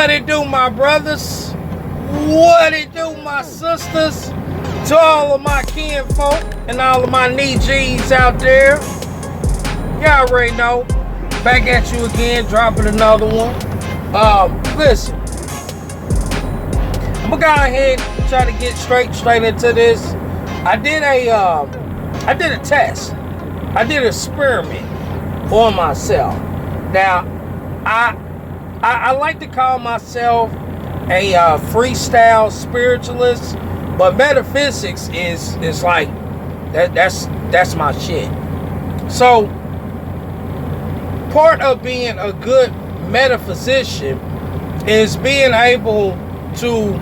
What it do, my brothers? What it do, my sisters? To all of my kinfolk and all of my knee G's out there. Y'all already know. Back at you again, dropping another one. Listen. I'm gonna go ahead and try to get straight into this. I did a test. I did an experiment on myself. Now, I like to call myself a freestyle spiritualist, but metaphysics is like that's my shit. So part of being a good metaphysician is being able to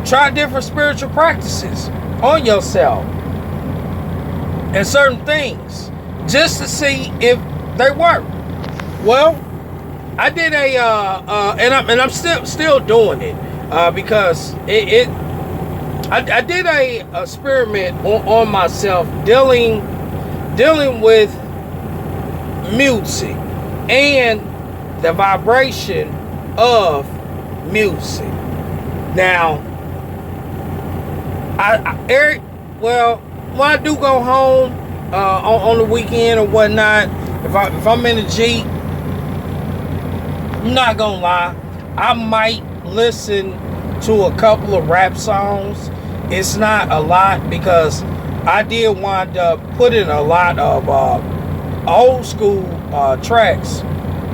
try different spiritual practices on yourself and certain things just to see if they work. Well, I did and I'm still doing it because I did a experiment on myself dealing with music and the vibration of music. Now, when I do go home on the weekend or whatnot, if I'm in the Jeep, I'm not gonna lie, I might listen to a couple of rap songs. It's not a lot because I did wind up putting a lot of old school tracks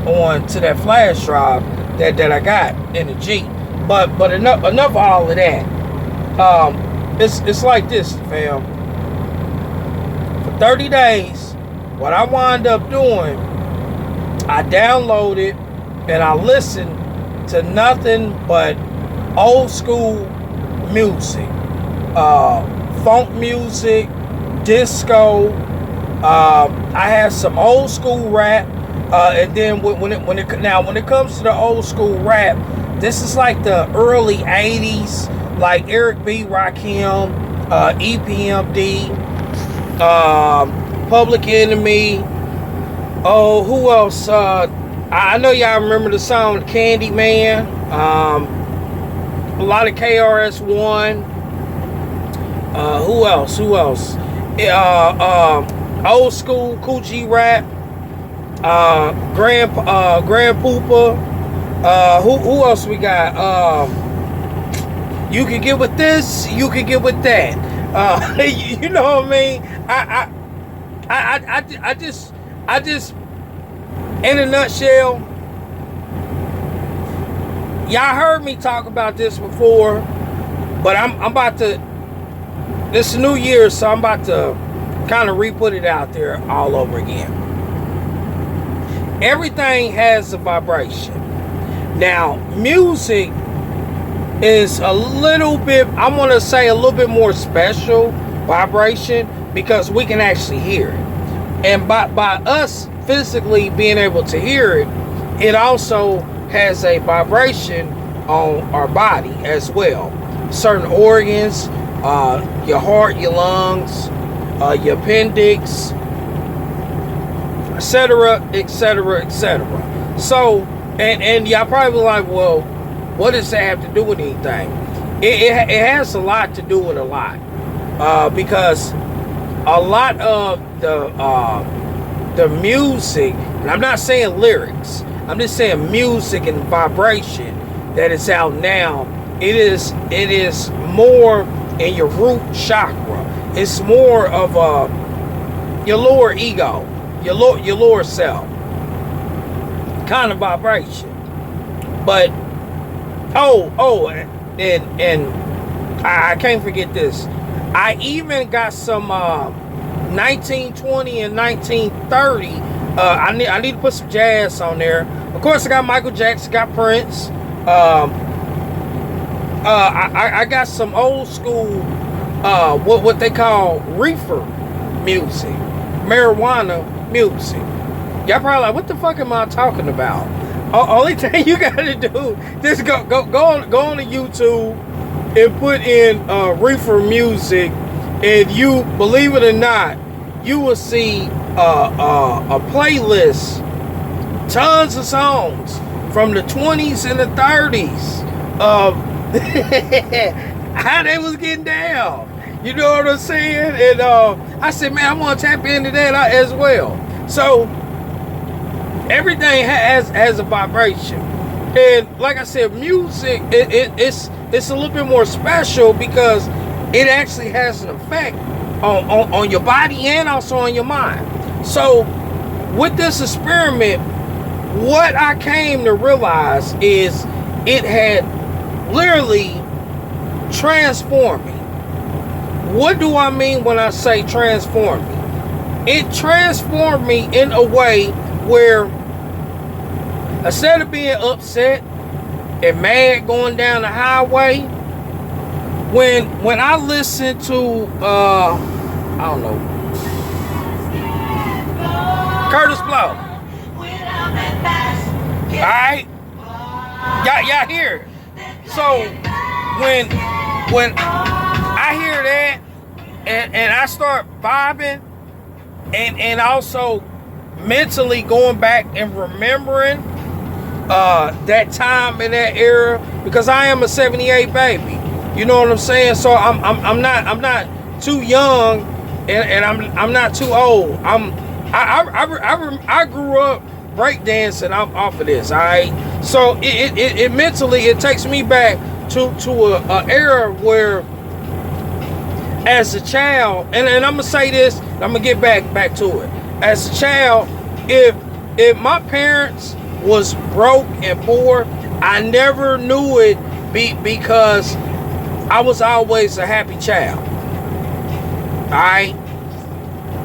onto that flash drive that I got in the Jeep. But enough of all of that. It's like this, fam. For 30 days, what I wind up doing, I downloaded and I listened to nothing but old school music, funk music, disco. I had some old school rap, and then when it comes to the old school rap, this is like the early '80s, like Eric B. Rakim, EPMD, Public Enemy. Oh, who else? I know y'all remember the song Candyman. A lot of KRS-One. Who else? Old school Coochie rap. Grand Poopa. Who else we got? You can get with this, you can get with that. You know what I mean? I just, in a nutshell, y'all heard me talk about this before, but I'm about to. This is New Year, so I'm about to kind of re-put it out there all over again. Everything has a vibration. Now, music is a little bit, I want to say a little bit more special vibration because we can actually hear it. And by us physically being able to hear it, it also has a vibration on our body as well. Certain organs, your heart, your lungs, your appendix, etc., etc., etc. So, and y'all probably like, well, what does that have to do with anything? It has a lot to do with a lot, because a lot of the music, and I'm not saying lyrics, I'm just saying music and vibration that is out now. It is more in your root chakra. It's more of your lower ego, your lower self kind of vibration. But and I can't forget this. I even got some 1920 and 1930. I need to put some jazz on there. Of course, I got Michael Jackson, got Prince. I got some old school, what they call reefer music, marijuana music. Y'all probably like, what the fuck am I talking about? Only thing you gotta do, just go on to YouTube and put in reefer music, and you, believe it or not, you will see a playlist tons of songs from the 20s and the 30s of how they was getting down. You know what I'm saying? And I said, man, I want to tap into that as well. So everything has a vibration. And like I said, music, it's a little bit more special because it actually has an effect on your body and also on your mind. So with this experiment, what I came to realize is it had literally transformed me. What do I mean when I say transform me? It transformed me in a way where instead of being upset and mad going down the highway, when I listen to I don't know, Curtis Blow. Alright? Y'all hear it. So when I hear that and I start vibing and also mentally going back and remembering that time in that era, because I am a 78 baby. You know what I'm saying? So I'm not too young and I'm not too old. I grew up breakdancing off of this, all right? So it mentally, it takes me back to a era where as a child, and I'm gonna say this, I'm gonna get back to it. As a child, if my parents was broke and poor, I never knew it because I was always a happy child. Alright?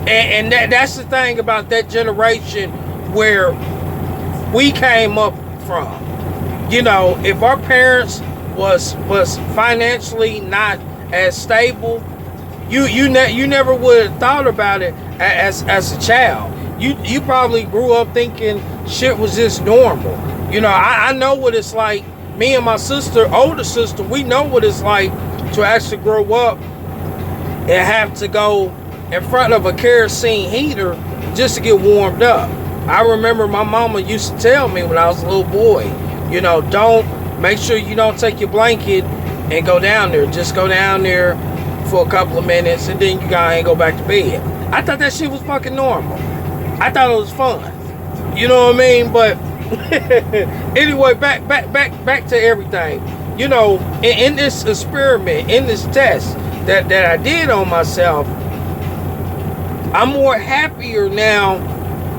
And that's the thing about that generation where we came up from. You know, if our parents was financially not as stable, you never would have thought about it as a child. You probably grew up thinking shit was just normal. You know, I know what it's like. Me and my sister, older sister, we know what it's like to actually grow up and have to go in front of a kerosene heater just to get warmed up. I remember my mama used to tell me when I was a little boy, you know, make sure you don't take your blanket and go down there. Just go down there for a couple of minutes and then you gotta go back to bed. I thought that shit was fucking normal. I thought it was fun. You know what I mean? But anyway, back to everything. You know, in this experiment, in this test that I did on myself, I'm more happier now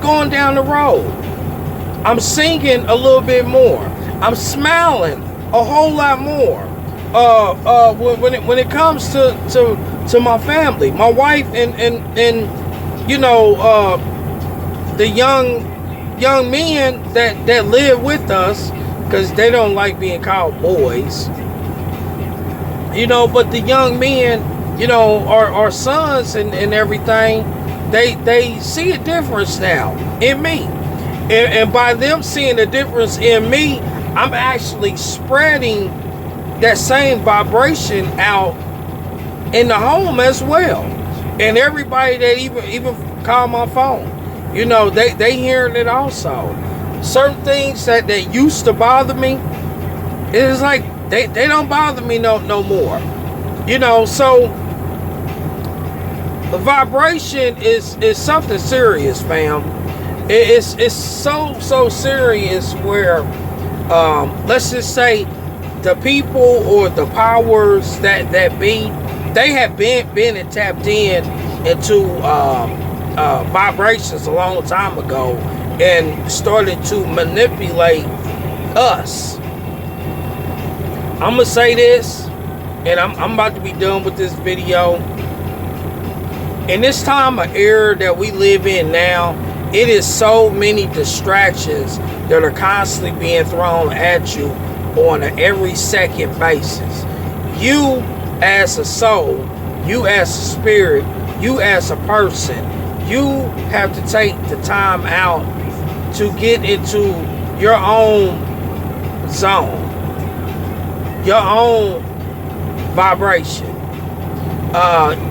going down the road. I'm singing a little bit more. I'm smiling a whole lot more. When it comes to my family, my wife and you know, the young men that live with us, because they don't like being called boys, you know, but the young men, you know, our sons and everything, they see a difference now in me, and by them seeing a difference in me, I'm actually spreading that same vibration out in the home as well. And everybody that even call my phone, you know, they hearing it also. Certain things that used to bother me, it's like they don't bother me no more. You know, so the vibration is something serious, fam. It's so serious where let's just say the people or the powers that be, they have been and tapped into vibrations a long time ago and started to manipulate us. I'm gonna say this, and I'm about to be done with this video. In this time of era that we live in now, it is so many distractions that are constantly being thrown at you on an every second basis. You as a soul, you as a spirit, you as a person, you have to take the time out to get into your own zone, your own vibration.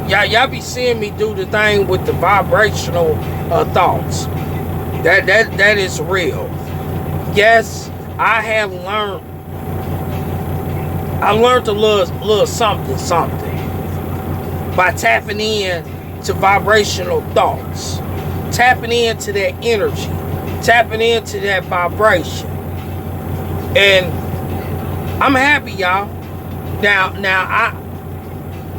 Y'all be seeing me do the thing with the vibrational thoughts. That is real. Yes, I learned a little something by tapping in to vibrational thoughts, tapping into that energy, tapping into that vibration. And I'm happy, y'all. Now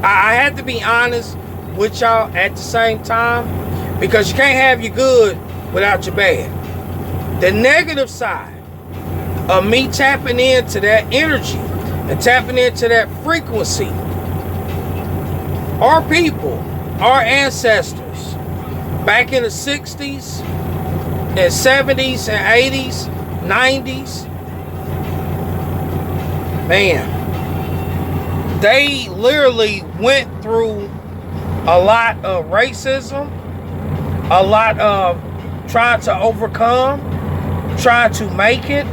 I had to be honest with y'all at the same time, because you can't have your good without your bad. The negative side of me tapping into that energy and tapping into that frequency, our people, our ancestors, back in the 60s and 70s and 80s, 90s, man, they literally went through a lot of racism, a lot of trying to overcome, trying to make it.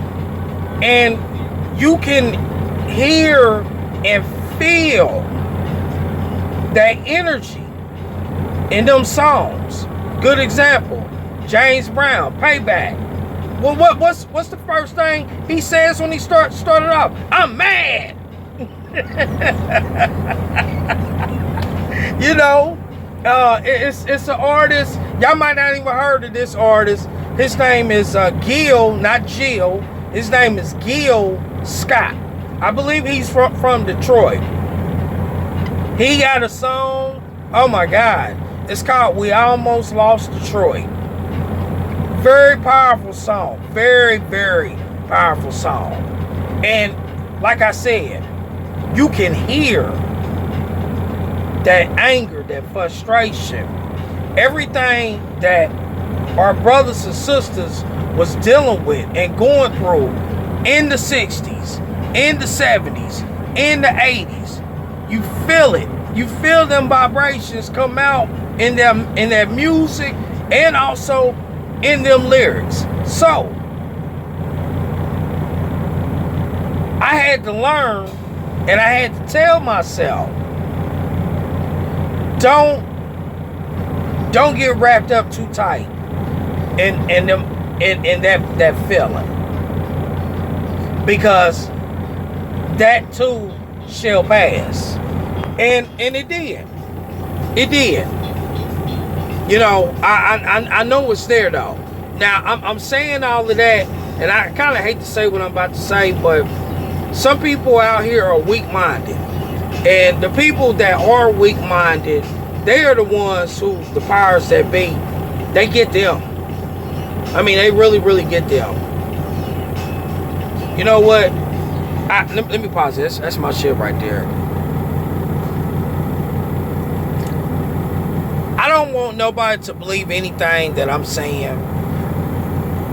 And you can hear and feel that energy in them songs. Good example, James Brown, Payback. Well, what's the first thing he says when he started off? I'm mad. You know, it's an artist. Y'all might not even heard of this artist. His name is Gil, not Jill. His name is Gil Scott. I believe he's from Detroit. He got a song, oh my God. It's called We Almost Lost Detroit. Very powerful song. Very, very powerful song. And like I said, you can hear that anger, that frustration, everything that our brothers and sisters was dealing with and going through in the 60s, in the 70s, in the 80s. You feel it. You feel them vibrations come out in their music and also in them lyrics. So I had to learn, and I had to tell myself, don't get wrapped up too tight in that feeling, because that too shall pass. And it did. You know, I know it's there though. Now I'm saying all of that, and I kind of hate to say what I'm about to say, but some people out here are weak-minded, and the people that are weak-minded, they are the ones who the powers that be, they get them. I mean, they really, really get them. You know what? Let me pause this. That's my shit right there. I don't want nobody to believe anything that I'm saying.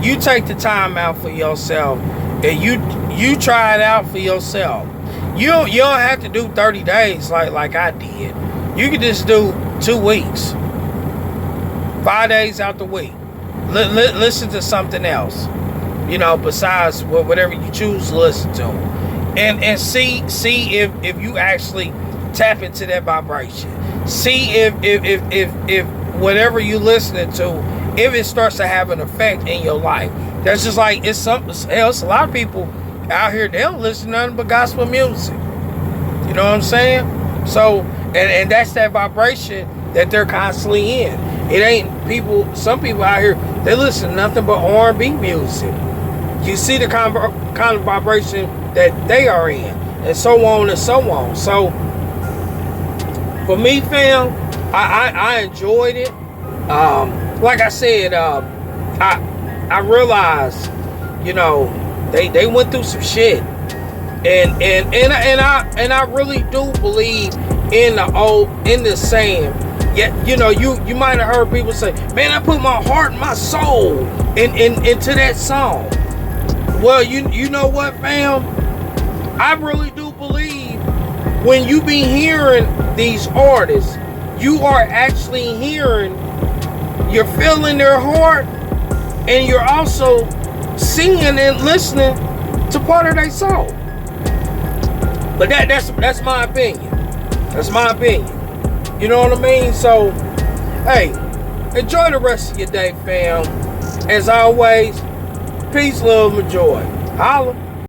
You take the time out for yourself, and you try it out for yourself. You don't have to do 30 days like I did. You can just do 2 weeks, 5 days out the week. Listen to something else, you know, besides whatever you choose to listen to, and see if you actually tap into that vibration. See if whatever you listening to, if it starts to have an effect in your life. That's just like it's something else. A lot of people out here, they don't listen to nothing but gospel music. You know what I'm saying? So, and that's that vibration that they're constantly in. It ain't people. Some people out here, they listen to nothing but R&B music. You see the kind of vibration that they are in, and so on and so on. So for me, fam, I enjoyed it. Like I said, I realized, you know, they went through some shit, and I really do believe in the saying. Yeah, you know, you might have heard people say, "Man, I put my heart and my soul into that song." Well, you know what, fam? I really do believe when you be hearing these artists, you are actually hearing, you're feeling their heart, and you're also seeing and listening to part of their soul. But that's my opinion. That's my opinion. You know what I mean? So, hey, enjoy the rest of your day, fam. As always, Peace, love, and joy. Holla.